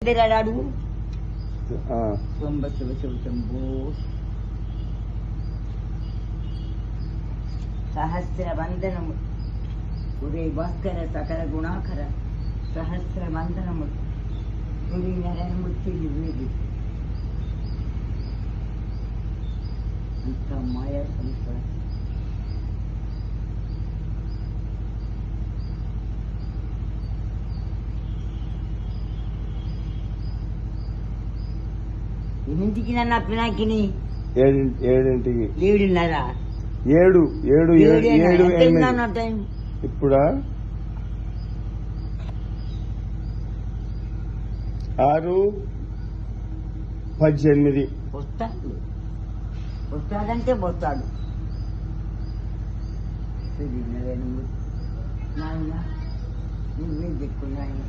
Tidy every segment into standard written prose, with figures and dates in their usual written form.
పేరాడు అడుగు. శివ శివ శంభో. సహస్ర వందనము ఉరే భాస్కర సకల గుణాకర సహస్ర వందనము ఉరి నరనమూర్తి దివ్యది. అంత మాయా సంసారం. ఎన్నింటికి నన్ను పినాకిని? 7ంటికి. 7:30. 7 ఇప్పుడా 6:18. వస్తాడంటే వస్తాడు. నాయన నువ్వే దిక్కు నాయన.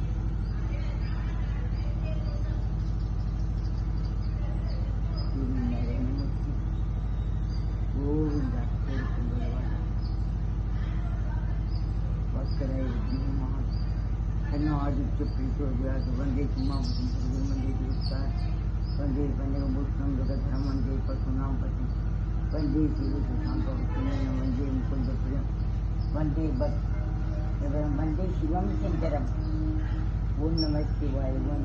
ఆదిత్య ప్రీతోజాతు వందే కుమాభూతం వందే దురుస్తారు వందే పండగభూషణం జగధరం వందే పశునాంపతి వందే శివసుశాంతవృత్తిమైన వందే ముకుందప్రియం వందే వందే శివం శంకరం. ఓం నమ శివాయ. ఓం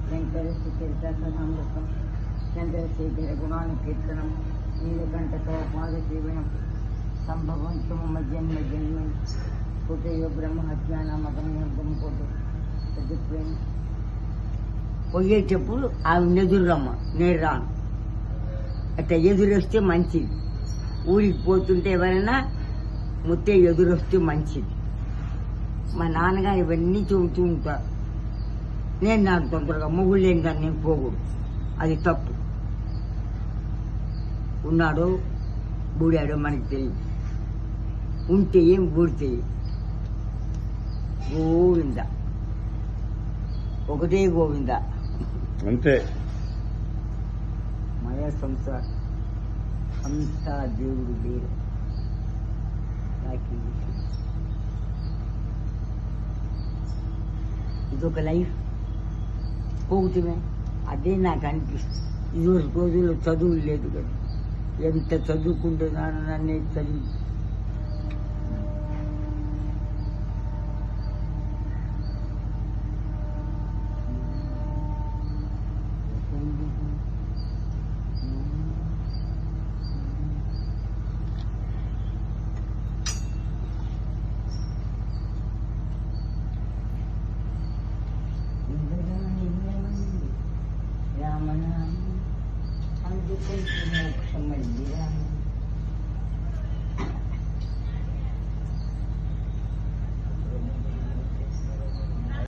శంకరస్య చరితాకథామృతం చంద్రశేఖర గుణానుకీర్తనం నీలకంఠకపాదసేవనం సంభవంతు మమ జన్మ జన్మని కోటయో బ్రహ్మహత్యానామగమ్యం కోట చదువుపోయిన పోయేటప్పుడు ఆమె ఎదురురమ్మ, నేను రాను. అట్లా ఎదురొస్తే మంచిది. ఊరికి పోతుంటే ఎవరైనా ముత్తే ఎదురొస్తే మంచిది. మా నాన్నగారు ఇవన్నీ చెబుతూ ఉంటారు. నేను నాకు తొందరగా మొగుళ్ళు లేని దాన్ని నేను పోకూడదు. అది తప్పు. ఉన్నాడో బూడాడో మనకి తెలియదు. ఉంటే ఏం బూడితే గోవింద, ఒకటే గోవింద అంతే. మాయా సంసారం అంతా దేవుడు వేరు. ఇదొక లైఫ్ పోగుతమే. అదే నాకు అనిపిస్తుంది. ఇది రోజుల్లో చదువు లేదు కదా. ఎంత చదువుకుంటున్నాను నన్ను చదివి రామనామ అందుకుంటున్న మోక్షం మందిరా.